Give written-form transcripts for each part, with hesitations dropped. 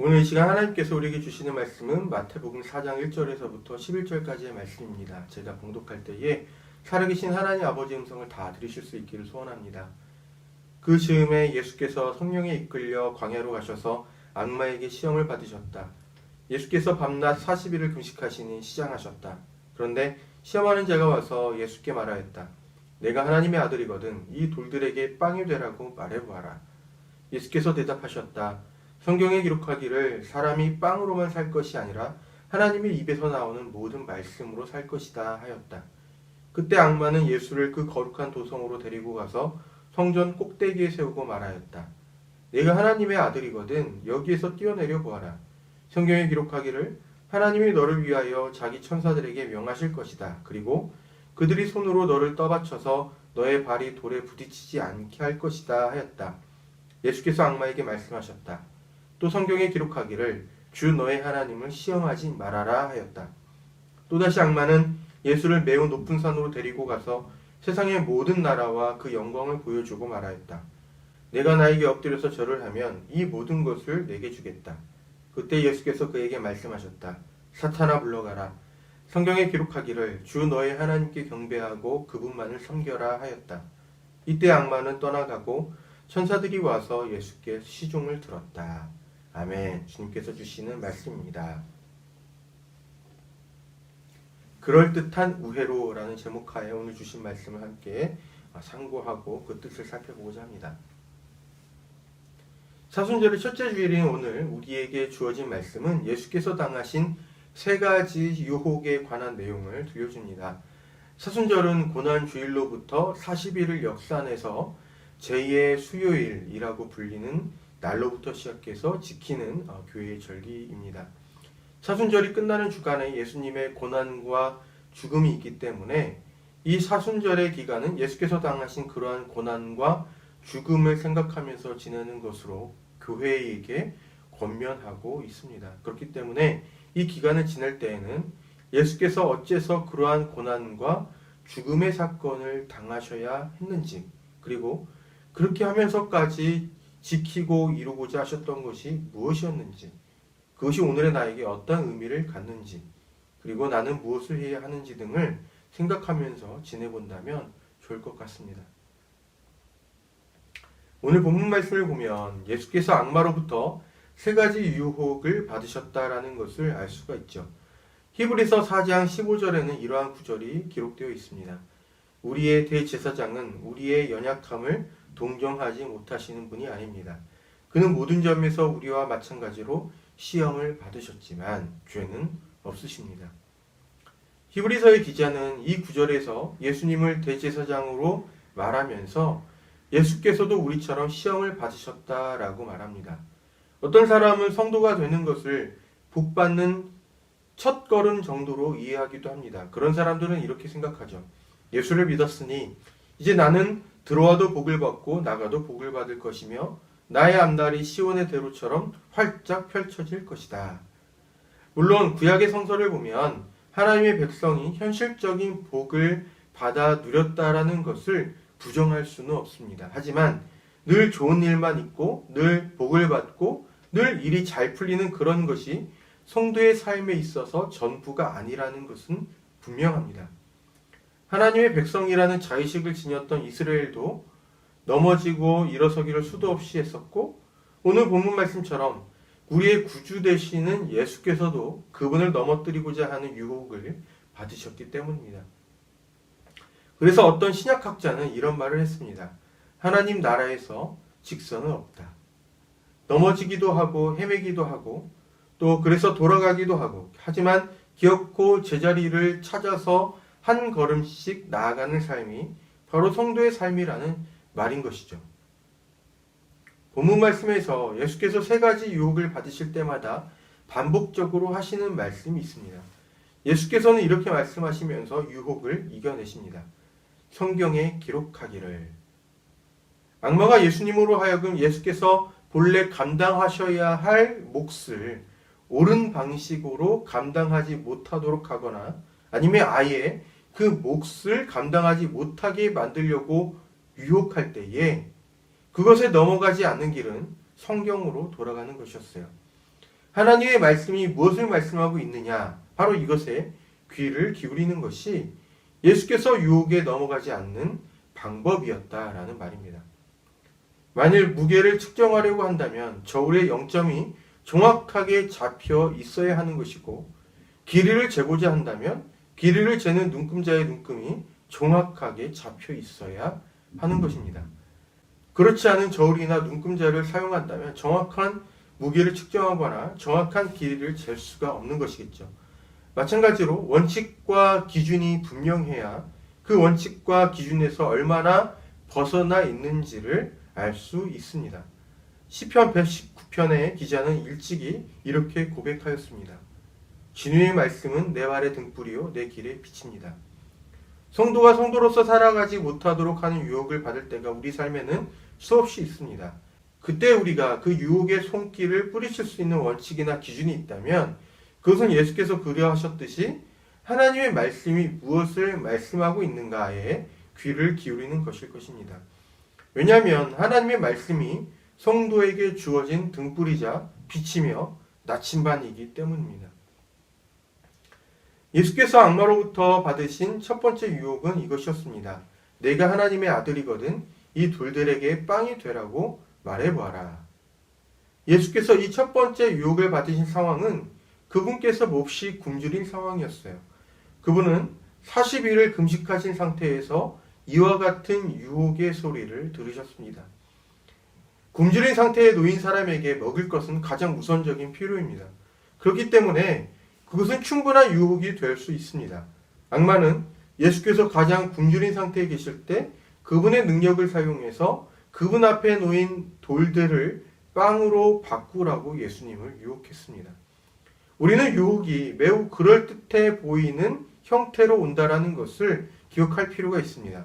오늘 이 시간 하나님께서 우리에게 주시는 말씀은 마태복음 4장 1절에서부터 11절까지의 말씀입니다. 제가 봉독할 때에 살아계신 하나님 아버지의 음성을 다 들으실 수 있기를 소원합니다. 그 즈음에 예수께서 성령에 이끌려 광야로 가셔서 악마에게 시험을 받으셨다. 예수께서 밤낮 40일을 금식하시니 시장하셨다. 그런데 시험하는 자가 와서 예수께 말하였다. 내가 하나님의 아들이거든 이 돌들에게 빵이 되라고 말해보아라. 예수께서 대답하셨다. 성경에 기록하기를 사람이 빵으로만 살 것이 아니라 하나님의 입에서 나오는 모든 말씀으로 살 것이다 하였다. 그때 악마는 예수를 그 거룩한 도성으로 데리고 가서 성전 꼭대기에 세우고 말하였다. 내가 하나님의 아들이거든 여기에서 뛰어내려 보아라. 성경에 기록하기를 하나님이 너를 위하여 자기 천사들에게 명하실 것이다. 그리고 그들이 손으로 너를 떠받쳐서 너의 발이 돌에 부딪히지 않게 할 것이다 하였다. 예수께서 악마에게 말씀하셨다. 또 성경에 기록하기를 주 너의 하나님을 시험하지 말아라 하였다. 또다시 악마는 예수를 매우 높은 산으로 데리고 가서 세상의 모든 나라와 그 영광을 보여주고 말하였다. 내가 나에게 엎드려서 절을 하면 이 모든 것을 내게 주겠다. 그때 예수께서 그에게 말씀하셨다. 사탄아 물러가라. 성경에 기록하기를 주 너의 하나님께 경배하고 그분만을 섬겨라 하였다. 이때 악마는 떠나가고 천사들이 와서 예수께 시종을 들었다. 아멘. 주님께서 주시는 말씀입니다. 그럴듯한 우회로라는 제목하에 오늘 주신 말씀을 함께 상고하고 그 뜻을 살펴보고자 합니다. 사순절의 첫째 주일인 오늘 우리에게 주어진 말씀은 예수께서 당하신 세 가지 유혹에 관한 내용을 들려줍니다. 사순절은 고난주일로부터 40일을 역산해서 제2의 수요일이라고 불리는 날로부터 시작해서 지키는 교회의 절기입니다. 사순절이 끝나는 주간에 예수님의 고난과 죽음이 있기 때문에 이 사순절의 기간은 예수께서 당하신 그러한 고난과 죽음을 생각하면서 지내는 것으로 교회에게 권면하고 있습니다. 그렇기 때문에 이 기간을 지낼 때에는 예수께서 어째서 그러한 고난과 죽음의 사건을 당하셔야 했는지, 그리고 그렇게 하면서까지 지키고 이루고자 하셨던 것이 무엇이었는지, 그것이 오늘의 나에게 어떤 의미를 갖는지, 그리고 나는 무엇을 해야 하는지 등을 생각하면서 지내본다면 좋을 것 같습니다. 오늘 본문 말씀을 보면 예수께서 악마로부터 세 가지 유혹을 받으셨다라는 것을 알 수가 있죠. 히브리서 4장 15절에는 이러한 구절이 기록되어 있습니다. 우리의 대제사장은 우리의 연약함을 동정하지 못하시는 분이 아닙니다. 그는 모든 점에서 우리와 마찬가지로 시험을 받으셨지만 죄는 없으십니다. 히브리서의 기자는 이 구절에서 예수님을 대제사장으로 말하면서 예수께서도 우리처럼 시험을 받으셨다라고 말합니다. 어떤 사람은 성도가 되는 것을 복받는 첫 걸음 정도로 이해하기도 합니다. 그런 사람들은 이렇게 생각하죠. 예수를 믿었으니 이제 나는 들어와도 복을 받고 나가도 복을 받을 것이며 나의 앞날이 시온의 대로처럼 활짝 펼쳐질 것이다. 물론 구약의 성서를 보면 하나님의 백성이 현실적인 복을 받아 누렸다라는 것을 부정할 수는 없습니다. 하지만 늘 좋은 일만 있고 늘 복을 받고 늘 일이 잘 풀리는 그런 것이 성도의 삶에 있어서 전부가 아니라는 것은 분명합니다. 하나님의 백성이라는 자의식을 지녔던 이스라엘도 넘어지고 일어서기를 수도 없이 했었고, 오늘 본문 말씀처럼 우리의 구주 되시는 예수께서도 그분을 넘어뜨리고자 하는 유혹을 받으셨기 때문입니다. 그래서 어떤 신약학자는 이런 말을 했습니다. 하나님 나라에서 직선은 없다. 넘어지기도 하고 헤매기도 하고 또 그래서 돌아가기도 하고, 하지만 기어코 제자리를 찾아서 한 걸음씩 나아가는 삶이 바로 성도의 삶이라는 말인 것이죠. 본문 말씀에서 예수께서 세 가지 유혹을 받으실 때마다 반복적으로 하시는 말씀이 있습니다. 예수께서는 이렇게 말씀하시면서 유혹을 이겨내십니다. 성경에 기록하기를. 악마가 예수님으로 하여금 예수께서 본래 감당하셔야 할 몫을 옳은 방식으로 감당하지 못하도록 하거나 아니면 아예 그 몫을 감당하지 못하게 만들려고 유혹할 때에 그것에 넘어가지 않는 길은 성경으로 돌아가는 것이었어요. 하나님의 말씀이 무엇을 말씀하고 있느냐, 바로 이것에 귀를 기울이는 것이 예수께서 유혹에 넘어가지 않는 방법이었다라는 말입니다. 만일 무게를 측정하려고 한다면 저울의 0점이 정확하게 잡혀 있어야 하는 것이고, 길이를 재고자 한다면 길이를 재는 눈금자의 눈금이 정확하게 잡혀 있어야 하는 것입니다. 그렇지 않은 저울이나 눈금자를 사용한다면 정확한 무게를 측정하거나 정확한 길이를 잴 수가 없는 것이겠죠. 마찬가지로 원칙과 기준이 분명해야 그 원칙과 기준에서 얼마나 벗어나 있는지를 알 수 있습니다. 시편 119편의 기자는 일찍이 이렇게 고백하였습니다. 진우의 말씀은 내 발의 등불이요 내 길의 빛입니다. 성도가 성도로서 살아가지 못하도록 하는 유혹을 받을 때가 우리 삶에는 수없이 있습니다. 그때 우리가 그 유혹의 손길을 뿌리칠 수 있는 원칙이나 기준이 있다면 그것은 예수께서 그리하셨듯이 하나님의 말씀이 무엇을 말씀하고 있는가에 귀를 기울이는 것일 것입니다. 왜냐하면 하나님의 말씀이 성도에게 주어진 등불이자 빛이며 나침반이기 때문입니다. 예수께서 악마로부터 받으신 첫 번째 유혹은 이것이었습니다. 내가 하나님의 아들이거든 이 돌들에게 빵이 되라고 말해보아라. 예수께서 이 첫 번째 유혹을 받으신 상황은 그분께서 몹시 굶주린 상황이었어요. 그분은 40일을 금식하신 상태에서 이와 같은 유혹의 소리를 들으셨습니다. 굶주린 상태에 놓인 사람에게 먹을 것은 가장 우선적인 필요입니다. 그렇기 때문에 그것은 충분한 유혹이 될 수 있습니다. 악마는 예수께서 가장 굶주린 상태에 계실 때 그분의 능력을 사용해서 그분 앞에 놓인 돌들을 빵으로 바꾸라고 예수님을 유혹했습니다. 우리는 유혹이 매우 그럴듯해 보이는 형태로 온다라는 것을 기억할 필요가 있습니다.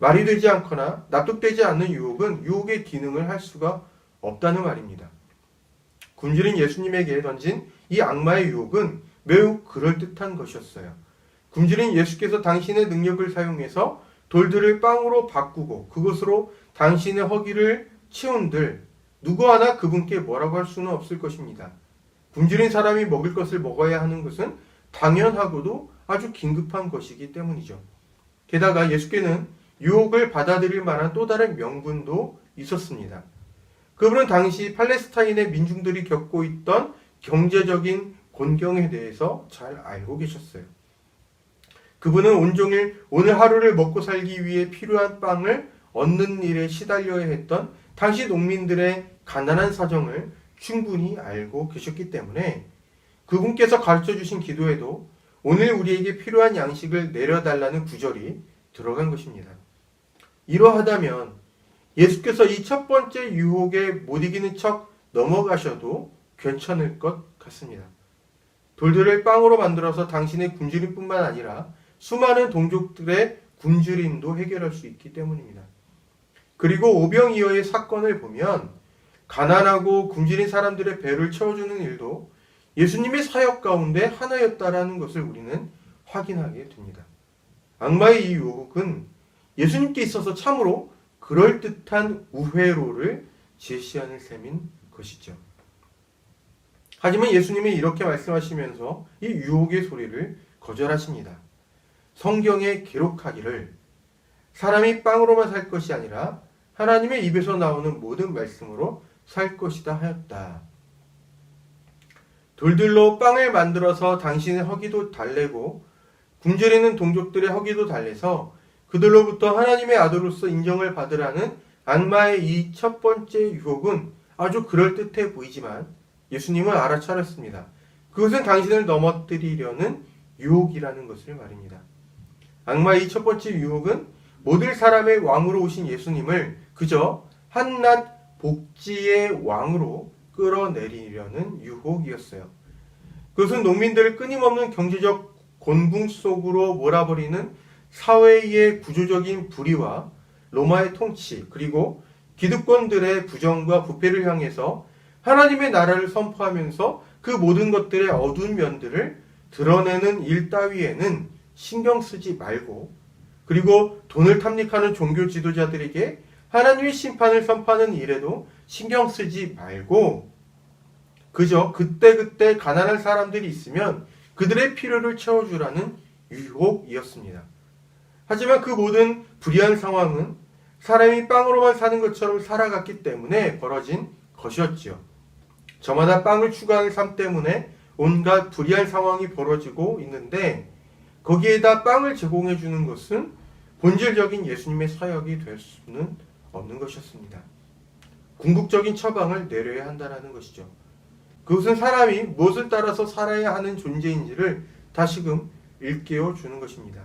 말이 되지 않거나 납득되지 않는 유혹은 유혹의 기능을 할 수가 없다는 말입니다. 굶주린 예수님에게 던진 이 악마의 유혹은 매우 그럴듯한 것이었어요. 굶주린 예수께서 당신의 능력을 사용해서 돌들을 빵으로 바꾸고 그것으로 당신의 허기를 채운들 누구 하나 그분께 뭐라고 할 수는 없을 것입니다. 굶주린 사람이 먹을 것을 먹어야 하는 것은 당연하고도 아주 긴급한 것이기 때문이죠. 게다가 예수께는 유혹을 받아들일 만한 또 다른 명분도 있었습니다. 그분은 당시 팔레스타인의 민중들이 겪고 있던 경제적인 곤경에 대해서 잘 알고 계셨어요. 그분은 온종일 오늘 하루를 먹고 살기 위해 필요한 빵을 얻는 일에 시달려야 했던 당시 농민들의 가난한 사정을 충분히 알고 계셨기 때문에 그분께서 가르쳐 주신 기도에도 오늘 우리에게 필요한 양식을 내려달라는 구절이 들어간 것입니다. 이러하다면 예수께서 이 첫 번째 유혹에 못 이기는 척 넘어가셔도 괜찮을 것 같습니다. 돌들을 빵으로 만들어서 당신의 굶주림뿐만 아니라 수많은 동족들의 굶주림도 해결할 수 있기 때문입니다. 그리고 오병이어의 사건을 보면 가난하고 굶주린 사람들의 배를 채워주는 일도 예수님의 사역 가운데 하나였다라는 것을 우리는 확인하게 됩니다. 악마의 이 유혹은 예수님께 있어서 참으로 그럴듯한 우회로를 제시하는 셈인 것이죠. 하지만 예수님은 이렇게 말씀하시면서 이 유혹의 소리를 거절하십니다. 성경에 기록하기를 사람이 빵으로만 살 것이 아니라 하나님의 입에서 나오는 모든 말씀으로 살 것이다 하였다. 돌들로 빵을 만들어서 당신의 허기도 달래고 굶주리는 동족들의 허기도 달래서 그들로부터 하나님의 아들로서 인정을 받으라는 악마의 이 첫 번째 유혹은 아주 그럴듯해 보이지만 예수님은 알아차렸습니다. 그것은 당신을 넘어뜨리려는 유혹이라는 것을 말입니다. 악마의 이 첫 번째 유혹은 모든 사람의 왕으로 오신 예수님을 그저 한낱 복지의 왕으로 끌어내리려는 유혹이었어요. 그것은 농민들을 끊임없는 경제적 곤궁 속으로 몰아버리는 사회의 구조적인 불의와 로마의 통치 그리고 기득권들의 부정과 부패를 향해서 하나님의 나라를 선포하면서 그 모든 것들의 어두운 면들을 드러내는 일 따위에는 신경 쓰지 말고 그리고 돈을 탐닉하는 종교 지도자들에게 하나님의 심판을 선포하는 일에도 신경 쓰지 말고 그저 그때그때 가난한 사람들이 있으면 그들의 필요를 채워주라는 유혹이었습니다. 하지만 그 모든 불의한 상황은 사람이 빵으로만 사는 것처럼 살아갔기 때문에 벌어진 것이었지요. 저마다 빵을 추구하는 삶 때문에 온갖 불의한 상황이 벌어지고 있는데 거기에다 빵을 제공해 주는 것은 본질적인 예수님의 사역이 될 수는 없는 것이었습니다. 궁극적인 처방을 내려야 한다는 것이죠. 그것은 사람이 무엇을 따라서 살아야 하는 존재인지를 다시금 일깨워 주는 것입니다.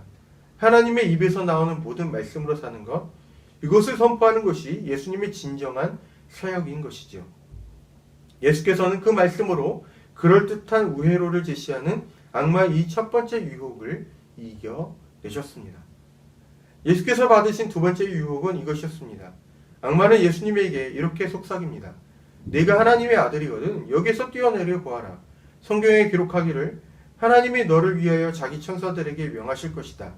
하나님의 입에서 나오는 모든 말씀으로 사는 것, 이것을 선포하는 것이 예수님의 진정한 사역인 것이죠. 예수께서는 그 말씀으로 그럴듯한 우회로를 제시하는 악마의 이 첫 번째 유혹을 이겨내셨습니다. 예수께서 받으신 두 번째 유혹은 이것이었습니다. 악마는 예수님에게 이렇게 속삭입니다. 네가 하나님의 아들이거든 여기서 뛰어내려 보아라. 성경에 기록하기를 하나님이 너를 위하여 자기 천사들에게 명하실 것이다.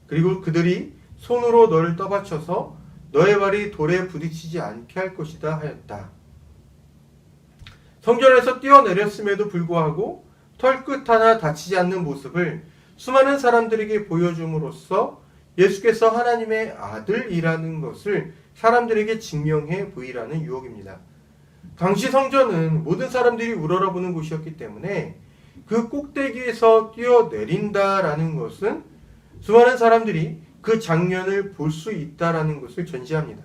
그리고 그들이 손으로 너를 떠받쳐서 너의 발이 돌에 부딪히지 않게 할 것이다 하였다. 성전에서 뛰어내렸음에도 불구하고 털끝 하나 다치지 않는 모습을 수많은 사람들에게 보여줌으로써 예수께서 하나님의 아들이라는 것을 사람들에게 증명해 보이라는 유혹입니다. 당시 성전은 모든 사람들이 우러러보는 곳이었기 때문에 그 꼭대기에서 뛰어내린다라는 것은 수많은 사람들이 그 장면을 볼 수 있다라는 것을 전제합니다.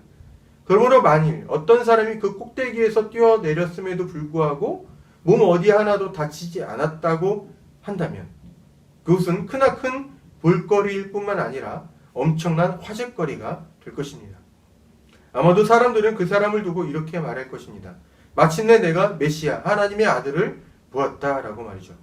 그러므로 만일 어떤 사람이 그 꼭대기에서 뛰어내렸음에도 불구하고 몸 어디 하나도 다치지 않았다고 한다면 그것은 크나큰 볼거리일 뿐만 아니라 엄청난 화제거리가 될 것입니다. 아마도 사람들은 그 사람을 두고 이렇게 말할 것입니다. 마침내 내가 메시아 하나님의 아들을 보았다라고 말이죠.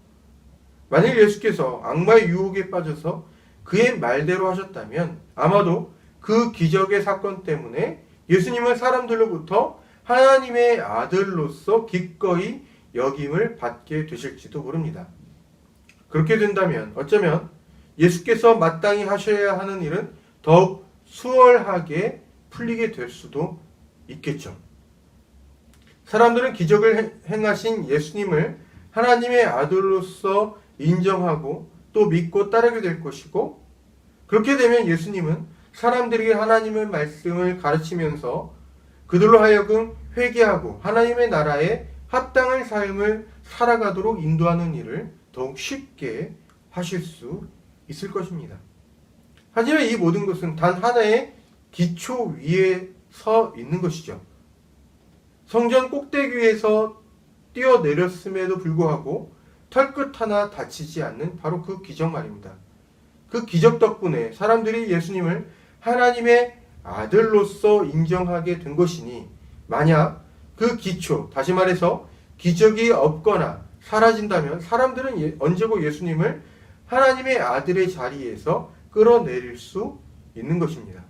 만일 예수께서 악마의 유혹에 빠져서 그의 말대로 하셨다면 아마도 그 기적의 사건 때문에 예수님은 사람들로부터 하나님의 아들로서 기꺼이 여김을 받게 되실지도 모릅니다. 그렇게 된다면 어쩌면 예수께서 마땅히 하셔야 하는 일은 더욱 수월하게 풀리게 될 수도 있겠죠. 사람들은 기적을 행하신 예수님을 하나님의 아들로서 인정하고 또 믿고 따르게 될 것이고 그렇게 되면 예수님은 사람들에게 하나님의 말씀을 가르치면서 그들로 하여금 회개하고 하나님의 나라에 합당한 삶을 살아가도록 인도하는 일을 더욱 쉽게 하실 수 있을 것입니다. 하지만 이 모든 것은 단 하나의 기초 위에 서 있는 것이죠. 성전 꼭대기 위에서 뛰어내렸음에도 불구하고 털끝 하나 다치지 않는 바로 그 기적 말입니다. 그 기적 덕분에 사람들이 예수님을 하나님의 아들로서 인정하게 된 것이니 만약 그 기초, 다시 말해서 기적이 없거나 사라진다면 사람들은 언제고 예수님을 하나님의 아들의 자리에서 끌어내릴 수 있는 것입니다.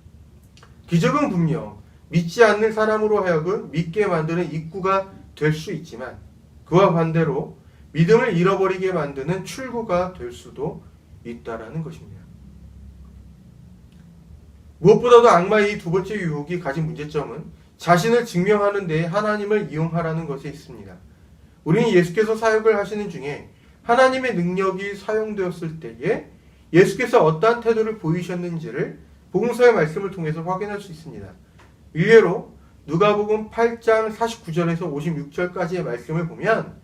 기적은 분명 믿지 않는 사람으로 하여금 믿게 만드는 입구가 될 수 있지만 그와 반대로 믿음을 잃어버리게 만드는 출구가 될 수도 있다라는 것입니다. 무엇보다도 악마의 이 두 번째 유혹이 가진 문제점은 자신을 증명하는 데에 하나님을 이용하라는 것에 있습니다. 우리는 예수께서 사역을 하시는 중에 하나님의 능력이 사용되었을 때에 예수께서 어떠한 태도를 보이셨는지를 복음서의 말씀을 통해서 확인할 수 있습니다. 일례로 누가복음 8장 49절에서 56절까지의 말씀을 보면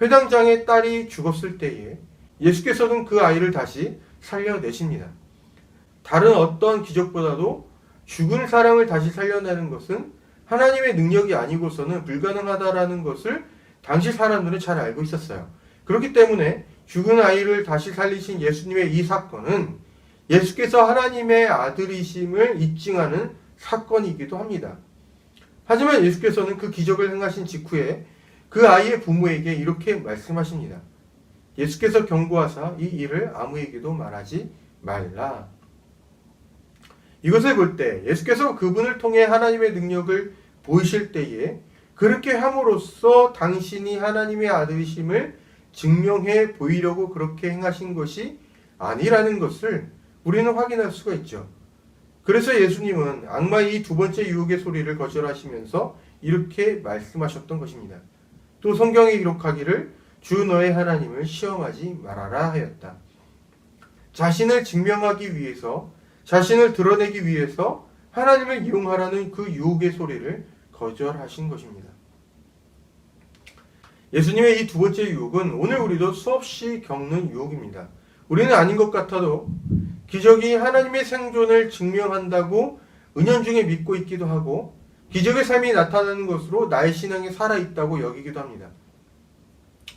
회당장의 딸이 죽었을 때에 예수께서는 그 아이를 다시 살려내십니다. 다른 어떤 기적보다도 죽은 사람을 다시 살려내는 것은 하나님의 능력이 아니고서는 불가능하다라는 것을 당시 사람들은 잘 알고 있었어요. 그렇기 때문에 죽은 아이를 다시 살리신 예수님의 이 사건은 예수께서 하나님의 아들이심을 입증하는 사건이기도 합니다. 하지만 예수께서는 그 기적을 행하신 직후에 그 아이의 부모에게 이렇게 말씀하십니다. 예수께서 경고하사 이 일을 아무에게도 말하지 말라. 이것을 볼 때 예수께서 그분을 통해 하나님의 능력을 보이실 때에 그렇게 함으로써 당신이 하나님의 아들이심을 증명해 보이려고 그렇게 행하신 것이 아니라는 것을 우리는 확인할 수가 있죠. 그래서 예수님은 악마의 이 두 번째 유혹의 소리를 거절하시면서 이렇게 말씀하셨던 것입니다. 또 성경에 기록하기를 주 너의 하나님을 시험하지 말아라 하였다. 자신을 증명하기 위해서, 자신을 드러내기 위해서 하나님을 이용하라는 그 유혹의 소리를 거절하신 것입니다. 예수님의 이 두 번째 유혹은 오늘 우리도 수없이 겪는 유혹입니다. 우리는 아닌 것 같아도 기적이 하나님의 생존을 증명한다고 은연중에 믿고 있기도 하고 기적의 삶이 나타나는 것으로 나의 신앙이 살아있다고 여기기도 합니다.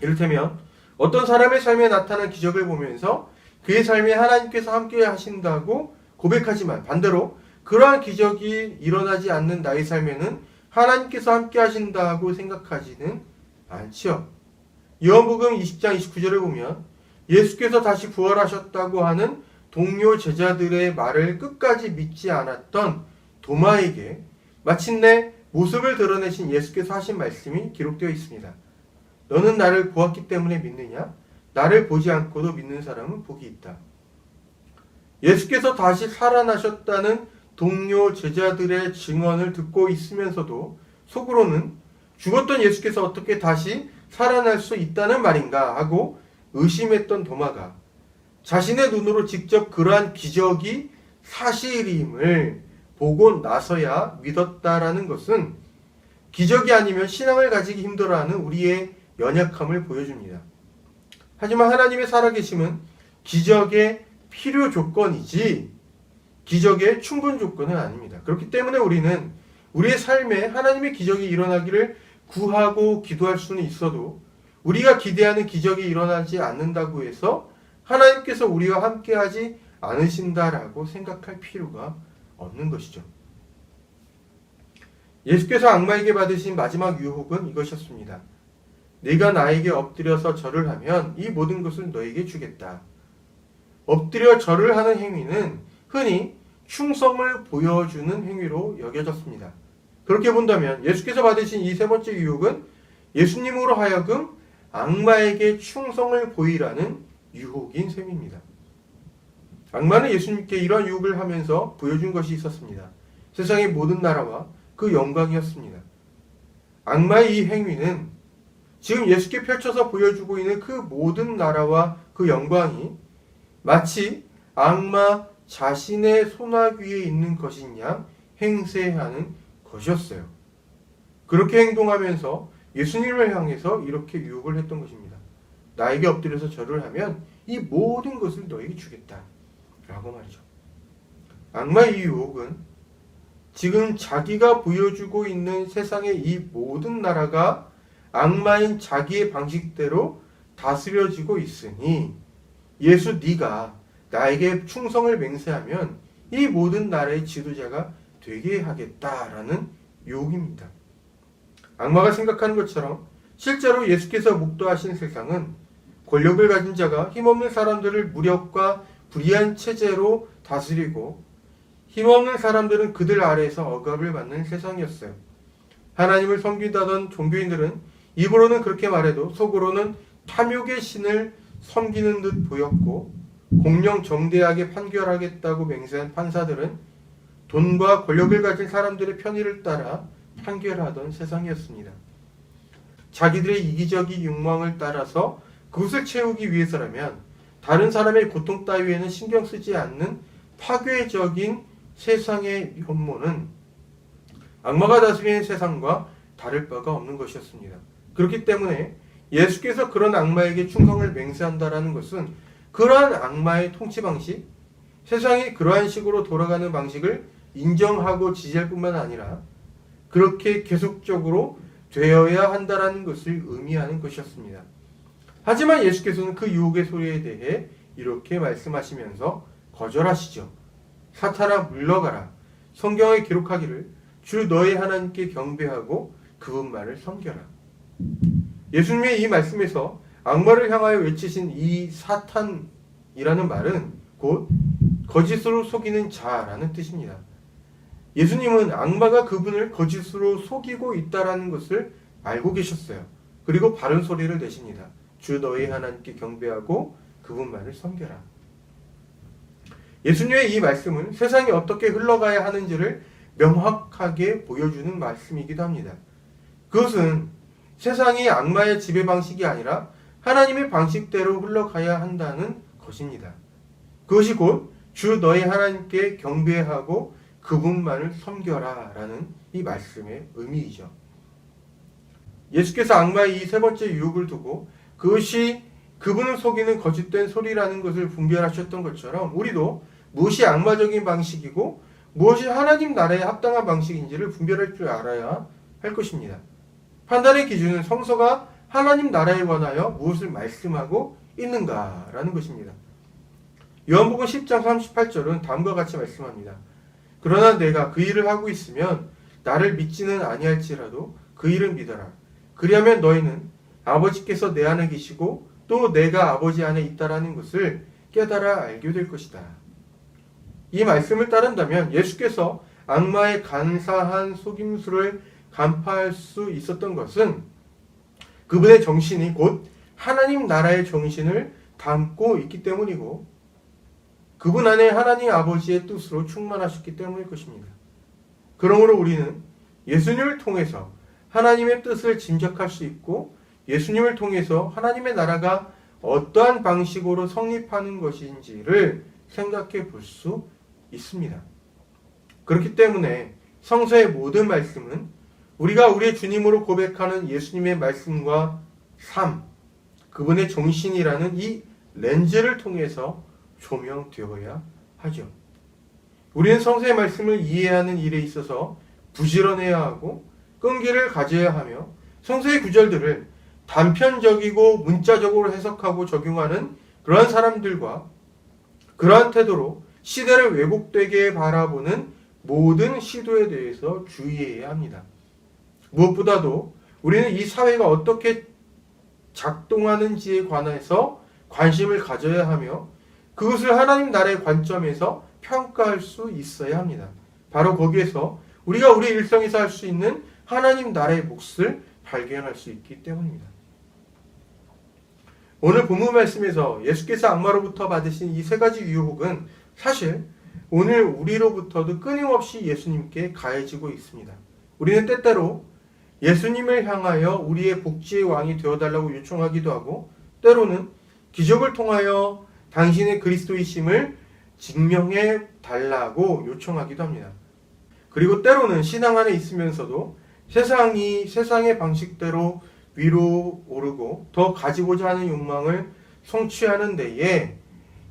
이를테면 어떤 사람의 삶에 나타난 기적을 보면서 그의 삶에 하나님께서 함께 하신다고 고백하지만 반대로 그러한 기적이 일어나지 않는 나의 삶에는 하나님께서 함께 하신다고 생각하지는 않지요. 요한복음 20장 29절을 보면 예수께서 다시 부활하셨다고 하는 동료 제자들의 말을 끝까지 믿지 않았던 도마에게 마침내 모습을 드러내신 예수께서 하신 말씀이 기록되어 있습니다. 너는 나를 보았기 때문에 믿느냐? 나를 보지 않고도 믿는 사람은 복이 있다. 예수께서 다시 살아나셨다는 동료 제자들의 증언을 듣고 있으면서도 속으로는 죽었던 예수께서 어떻게 다시 살아날 수 있다는 말인가 하고 의심했던 도마가 자신의 눈으로 직접 그러한 기적이 사실임을 보고 나서야 믿었다라는 것은 기적이 아니면 신앙을 가지기 힘들어하는 우리의 연약함을 보여줍니다. 하지만 하나님의 살아계심은 기적의 필요 조건이지 기적의 충분 조건은 아닙니다. 그렇기 때문에 우리는 우리의 삶에 하나님의 기적이 일어나기를 구하고 기도할 수는 있어도 우리가 기대하는 기적이 일어나지 않는다고 해서 하나님께서 우리와 함께하지 않으신다라고 생각할 필요가 없는 것이죠. 예수께서 악마에게 받으신 마지막 유혹은 이것이었습니다. 네가 나에게 엎드려서 절을 하면 이 모든 것을 너에게 주겠다. 엎드려 절을 하는 행위는 흔히 충성을 보여주는 행위로 여겨졌습니다. 그렇게 본다면 예수께서 받으신 이 세 번째 유혹은 예수님으로 하여금 악마에게 충성을 보이라는 유혹인 셈입니다. 악마는 예수님께 이러한 유혹을 하면서 보여준 것이 있었습니다. 세상의 모든 나라와 그 영광이었습니다. 악마의 이 행위는 지금 예수께 펼쳐서 보여주고 있는 그 모든 나라와 그 영광이 마치 악마 자신의 손아귀에 있는 것인 양 행세하는 것이었어요. 그렇게 행동하면서 예수님을 향해서 이렇게 유혹을 했던 것입니다. 나에게 엎드려서 절을 하면 이 모든 것을 너에게 주겠다 라고 말이죠. 악마의 이 유혹은 지금 자기가 보여주고 있는 세상의 이 모든 나라가 악마인 자기의 방식대로 다스려지고 있으니 예수 네가 나에게 충성을 맹세하면 이 모든 나라의 지도자가 되게 하겠다라는 유혹입니다. 악마가 생각하는 것처럼 실제로 예수께서 목도하신 세상은 권력을 가진 자가 힘없는 사람들을 무력과 불의한 체제로 다스리고 힘없는 사람들은 그들 아래에서 억압을 받는 세상이었어요. 하나님을 섬기다던 종교인들은 입으로는 그렇게 말해도 속으로는 탐욕의 신을 섬기는 듯 보였고 공령 정대하게 판결하겠다고 맹세한 판사들은 돈과 권력을 가진 사람들의 편의를 따라 판결하던 세상이었습니다. 자기들의 이기적인 욕망을 따라서 그것을 채우기 위해서라면 다른 사람의 고통 따위에는 신경 쓰지 않는 파괴적인 세상의 현모는 악마가 다스리는 세상과 다를 바가 없는 것이었습니다. 그렇기 때문에 예수께서 그런 악마에게 충성을 맹세한다라는 것은 그러한 악마의 통치 방식, 세상이 그러한 식으로 돌아가는 방식을 인정하고 지지할 뿐만 아니라 그렇게 계속적으로 되어야 한다라는 것을 의미하는 것이었습니다. 하지만 예수께서는 그 유혹의 소리에 대해 이렇게 말씀하시면서 거절하시죠. 사탄아 물러가라. 성경에 기록하기를 주 너의 하나님께 경배하고 그분만을 섬겨라. 예수님의 이 말씀에서 악마를 향하여 외치신 이 사탄이라는 말은 곧 거짓으로 속이는 자라는 뜻입니다. 예수님은 악마가 그분을 거짓으로 속이고 있다라는 것을 알고 계셨어요. 그리고 바른 소리를 내십니다. 주 너의 하나님께 경배하고 그분만을 섬겨라. 예수님의 이 말씀은 세상이 어떻게 흘러가야 하는지를 명확하게 보여주는 말씀이기도 합니다. 그것은 세상이 악마의 지배 방식이 아니라 하나님의 방식대로 흘러가야 한다는 것입니다. 그것이 곧 주 너희 하나님께 경배하고 그분만을 섬겨라 라는 이 말씀의 의미이죠. 예수께서 악마의 이 세 번째 유혹을 두고 그것이 그분을 속이는 거짓된 소리라는 것을 분별하셨던 것처럼 우리도 무엇이 악마적인 방식이고 무엇이 하나님 나라에 합당한 방식인지를 분별할 줄 알아야 할 것입니다. 판단의 기준은 성서가 하나님 나라에 관하여 무엇을 말씀하고 있는가라는 것입니다. 요한복음 10장 38절은 다음과 같이 말씀합니다. 그러나 내가 그 일을 하고 있으면 나를 믿지는 아니할지라도 그 일을 믿어라. 그리하면 너희는 아버지께서 내 안에 계시고 또 내가 아버지 안에 있다라는 것을 깨달아 알게 될 것이다. 이 말씀을 따른다면 예수께서 악마의 간사한 속임수를 간파할 수 있었던 것은 그분의 정신이 곧 하나님 나라의 정신을 담고 있기 때문이고 그분 안에 하나님 아버지의 뜻으로 충만하셨기 때문일 것입니다. 그러므로 우리는 예수님을 통해서 하나님의 뜻을 짐작할 수 있고 예수님을 통해서 하나님의 나라가 어떠한 방식으로 성립하는 것인지를 생각해 볼 수 있습니다. 그렇기 때문에 성서의 모든 말씀은 우리가 우리의 주님으로 고백하는 예수님의 말씀과 삶, 그분의 정신이라는 이 렌즈를 통해서 조명되어야 하죠. 우리는 성서의 말씀을 이해하는 일에 있어서 부지런해야 하고 끈기를 가져야 하며 성서의 구절들을 단편적이고 문자적으로 해석하고 적용하는 그러한 사람들과 그러한 태도로 시대를 왜곡되게 바라보는 모든 시도에 대해서 주의해야 합니다. 무엇보다도 우리는 이 사회가 어떻게 작동하는지에 관해서 관심을 가져야 하며 그것을 하나님 나라의 관점에서 평가할 수 있어야 합니다. 바로 거기에서 우리가 우리 일상에서 할 수 있는 하나님 나라의 몫을 발견할 수 있기 때문입니다. 오늘 본문 말씀에서 예수께서 악마로부터 받으신 이 세 가지 유혹은 사실 오늘 우리로부터도 끊임없이 예수님께 가해지고 있습니다. 우리는 때때로 예수님을 향하여 우리의 복지의 왕이 되어달라고 요청하기도 하고 때로는 기적을 통하여 당신의 그리스도이심을 증명해 달라고 요청하기도 합니다. 그리고 때로는 신앙 안에 있으면서도 세상이 세상의 방식대로 위로 오르고 더 가지고자 하는 욕망을 성취하는 데에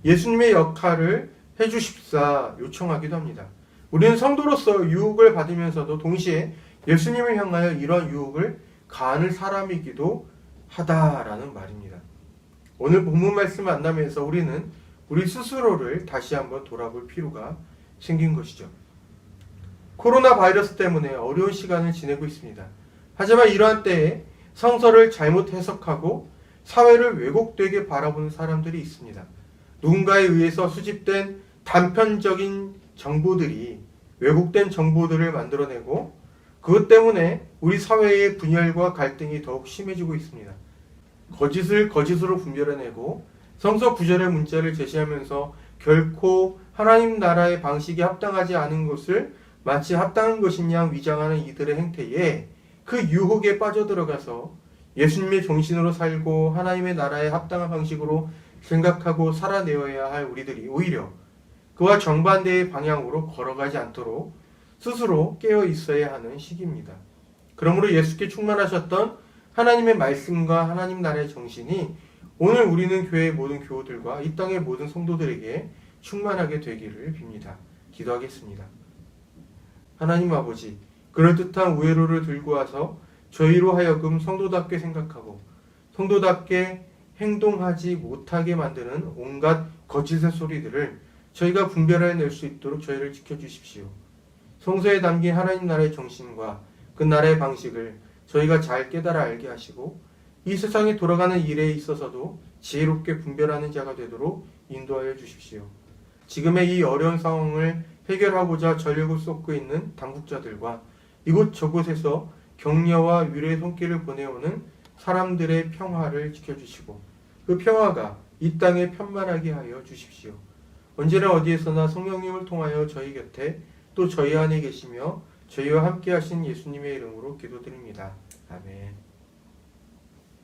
예수님의 역할을 해주십사 요청하기도 합니다. 우리는 성도로서 유혹을 받으면서도 동시에 예수님을 향하여 이러한 유혹을 가하는 사람이기도 하다라는 말입니다. 오늘 본문 말씀 만나면서 우리는 우리 스스로를 다시 한번 돌아볼 필요가 생긴 것이죠. 코로나 바이러스 때문에 어려운 시간을 지내고 있습니다. 하지만 이러한 때에 성서를 잘못 해석하고 사회를 왜곡되게 바라보는 사람들이 있습니다. 누군가에 의해서 수집된 단편적인 정보들이 왜곡된 정보들을 만들어내고 그것 때문에 우리 사회의 분열과 갈등이 더욱 심해지고 있습니다. 거짓을 거짓으로 분별해내고 성서 구절의 문자를 제시하면서 결코 하나님 나라의 방식이 합당하지 않은 것을 마치 합당한 것인 양 위장하는 이들의 행태에 그 유혹에 빠져들어가서 예수님의 정신으로 살고 하나님의 나라에 합당한 방식으로 생각하고 살아내어야 할 우리들이 오히려 그와 정반대의 방향으로 걸어가지 않도록 스스로 깨어 있어야 하는 시기입니다. 그러므로 예수께 충만하셨던 하나님의 말씀과 하나님 나라의 정신이 오늘 우리는 교회의 모든 교우들과 이 땅의 모든 성도들에게 충만하게 되기를 빕니다. 기도하겠습니다. 하나님 아버지, 그럴듯한 우회로를 들고 와서 저희로 하여금 성도답게 생각하고 성도답게 행동하지 못하게 만드는 온갖 거짓의 소리들을 저희가 분별해낼 수 있도록 저희를 지켜주십시오. 성서에 담긴 하나님 나라의 정신과 그 나라의 방식을 저희가 잘 깨달아 알게 하시고 이 세상에 돌아가는 일에 있어서도 지혜롭게 분별하는 자가 되도록 인도하여 주십시오. 지금의 이 어려운 상황을 해결하고자 전력을 쏟고 있는 당국자들과 이곳저곳에서 격려와 위로의 손길을 보내오는 사람들의 평화를 지켜주시고 그 평화가 이 땅에 편만하게 하여 주십시오. 언제나 어디에서나 성령님을 통하여 저희 곁에 또 저희 안에 계시며 저희와 함께 하신 예수님의 이름으로 기도드립니다. 아멘.